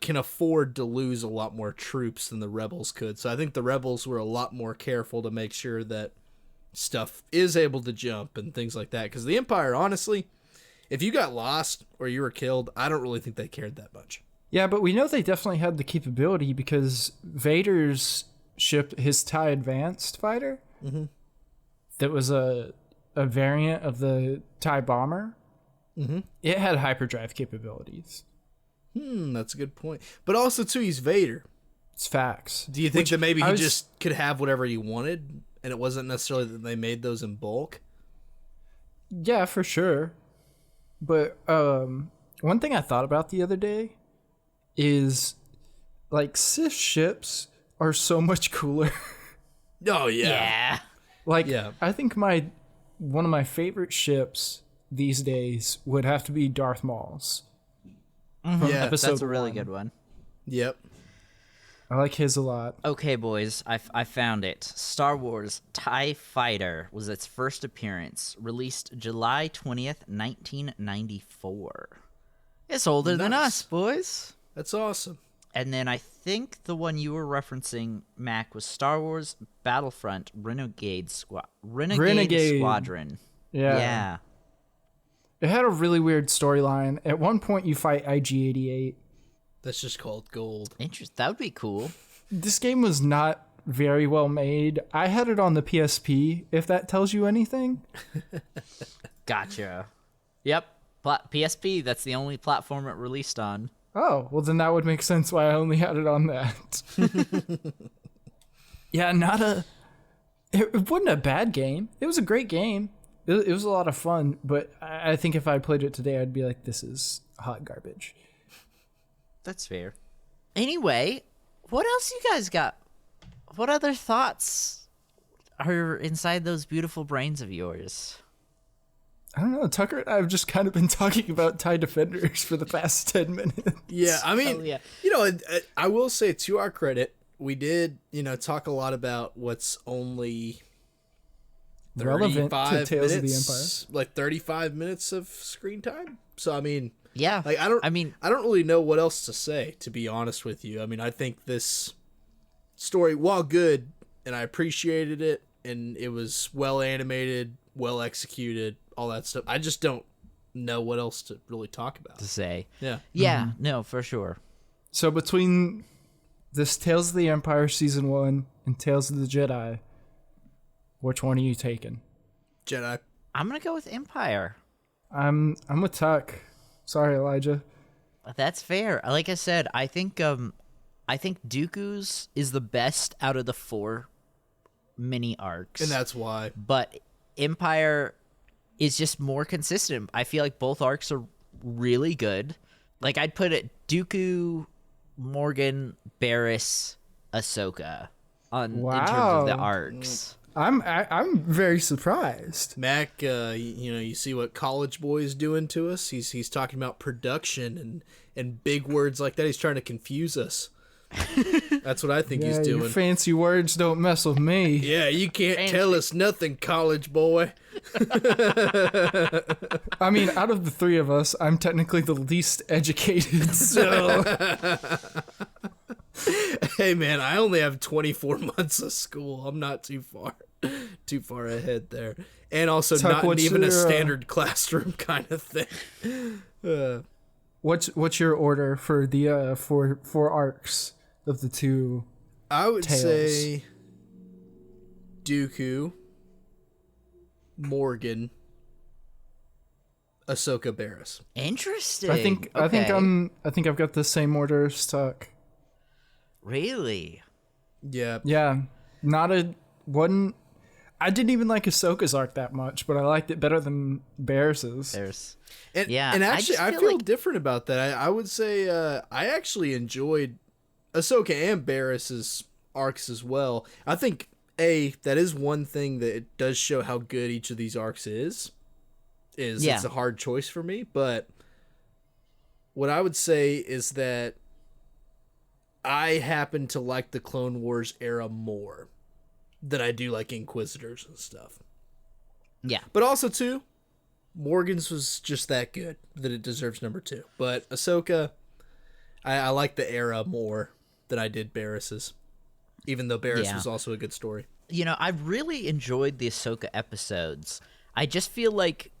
can afford to lose a lot more troops than the Rebels could. So I think the Rebels were a lot more careful to make sure that stuff is able to jump and things like that. Because the Empire, honestly, if you got lost or you were killed, I don't really think they cared that much. Yeah, but we know they definitely had the capability because Vader's ship, his TIE Advanced fighter, that was a variant of the TIE Bomber, it had hyperdrive capabilities. That's a good point. But also, too, he's Vader. It's facts. Do you think Which that maybe I he was- just could have whatever he wanted, and it wasn't necessarily that they made those in bulk? Yeah, for sure. But one thing I thought about the other day is, like, Sith ships are so much cooler. Oh, yeah. Yeah. Like, Yeah. I think one of my favorite ships these days would have to be Darth Maul's. Yeah. episode That's a really 1. good one. Yep. I like his a lot. Okay, boys, I found it. Star Wars TIE Fighter was its first appearance, released July 20th, 1994. It's older than Nice. us, boys. That's awesome. And then I think the one you were referencing, Mac, was Star Wars Battlefront Renegade Squadron. Yeah. It had a really weird storyline. At one point, you fight IG-88. That's just called gold. Interesting. That would be cool. This game was not very well made. I had it on the PSP, if that tells you anything. Gotcha. Yep. PSP, that's the only platform it released on. Oh, well then that would make sense why I only had it on that. Yeah, it wasn't a bad game. It was a great game. It was a lot of fun, but I think if I played it today, I'd be like, this is hot garbage. That's fair. Anyway, what else you guys got? What other thoughts are inside those beautiful brains of yours? I don't know. Tucker and I have just kind of been talking about TIE Defenders for the past 10 minutes. Yeah, I mean, Oh, yeah. you know, I will say to our credit, we did, talk a lot about what's only Relevant to 35 Tales of the minutes, like 35 minutes of screen time. So, I mean, Yeah. like, I don't really know what else to say, to be honest with you. I mean, I think this story, while good, and I appreciated it, and it was well animated, well executed, all that stuff, I just don't know what else to really talk about. To say. Yeah. Yeah, no, for sure. So between this Tales of the Empire Season 1 and Tales of the Jedi, which one are you taking? Jedi. I'm going to go with Empire. I'm with Tuck. Sorry, Elijah. That's fair. Like I said, I think Dooku's is the best out of the 4 mini arcs. And that's why. But Empire is just more consistent. I feel like both arcs are really good. Like, I'd put it Dooku, Morgan, Barriss, Ahsoka in terms of the arcs. I'm very surprised. Mac, you see what College Boy is doing to us? He's talking about production and big words like that. He's trying to confuse us. That's what I think he's doing. Your fancy words don't mess with me. Yeah, you can't tell us nothing, College Boy. I mean, out of the 3 of us, I'm technically the least educated, so... Hey, man, I only have 24 months of school. I'm not too far ahead there. And also Tuck, not even a your, standard classroom kind of thing. What's your order for the four arcs of the 2 I would Tales? say Dooku, Morgan, Ahsoka, Barriss. Interesting. I think I've got the same order as Tuck. Really? Yeah. Yeah, I didn't even like Ahsoka's arc that much, but I liked it better than Barriss's. And Yeah, and I actually, just I feel feel like- different about that. I would say I actually enjoyed Ahsoka and Barriss's arcs as well. I think that is one thing that it does show how good each of these arcs is. It's a hard choice for me, but what I would say is that I happen to like the Clone Wars era more than I do like Inquisitors and stuff. Yeah. But also, too, Morgan's was just that good that it deserves number 2. But Ahsoka, I like the era more than I did Barriss's, even though Barriss was also a good story. I really enjoyed the Ahsoka episodes. I just feel like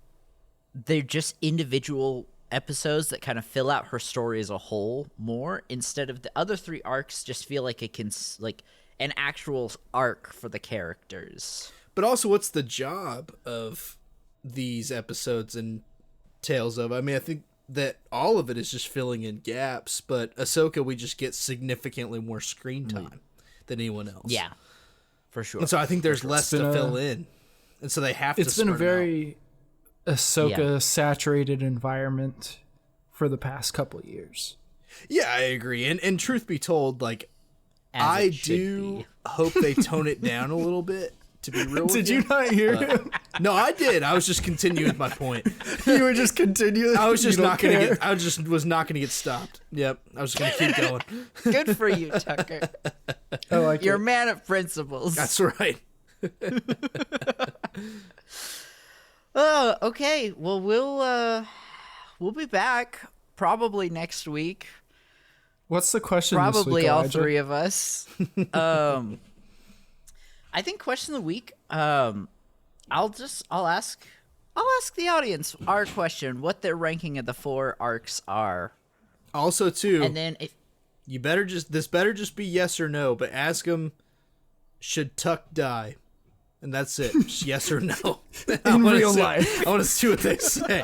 they're just individual episodes that kind of fill out her story as a whole more, instead of the other 3 arcs just feel like it can like an actual arc for the characters. But also, what's the job of these episodes and Tales of? I mean, I think that all of it is just filling in gaps, but Ahsoka, we just get significantly more screen time than anyone else. Yeah, for sure. And so I think there's less to fill in. And so they have to It's been a spread it out. very Ahsoka saturated environment for the past couple of years. Yeah, I agree. And truth be told, like, As I it should do be. hope they tone it down a little bit, to be real with Did you not hear him? No, I did. I was just continuing my point. You were just continuing. I was just You don't not gonna care? get. I just was not gonna get stopped. Yep, I was just gonna keep going. Good for you, Tucker. I like You're it. a man of principles. That's right. Oh, okay. Well, we'll be back probably next week What's the question this Probably week, all Elijah? three of us. I think question of the week. I'll ask the audience our question, what their ranking of the 4 arcs are, Also, too, and then if this better just be yes or no, but ask them, should Tuck die? And that's it. Just yes or no. In real life. I want to see what they say.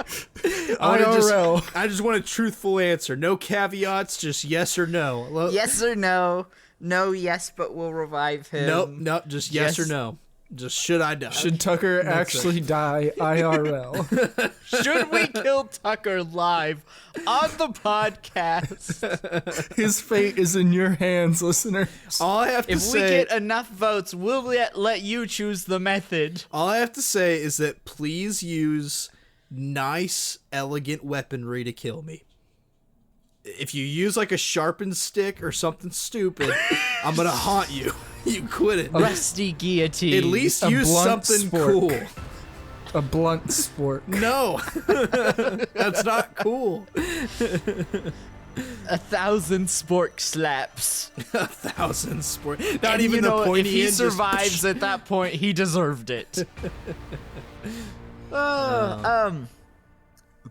IRL. I just want a truthful answer. No caveats, just yes or no. yes or no, no, yes, but we'll revive him. Nope, just yes or Yes. no. Just should I die? Should Tucker actually die IRL? Should we kill Tucker live on the podcast? His fate is in your hands, listeners. All I have to If say, we get enough votes, we'll let you choose the method. all I have to say is that please use nice, elegant weaponry to kill me. If you use like a sharpened stick or something stupid, I'm gonna haunt you. You quit it. Rusty guillotine. At least A use blunt something spork. cool. A blunt sport. No, that's not cool. 1,000 spork slaps. 1,000 sport. Not And even you the know, pointy if he end, just- survives at that point, he deserved it.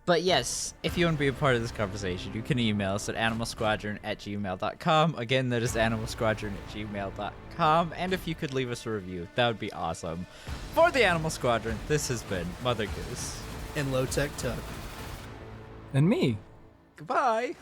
But yes, if you want to be a part of this conversation, you can email us at animalsquadron@gmail.com. Again, that is animalsquadron@gmail.com. And if you could leave us a review, that would be awesome. For the Animal Squadron, this has been Mother Goose. and Lowtech Tuck. And me. Goodbye.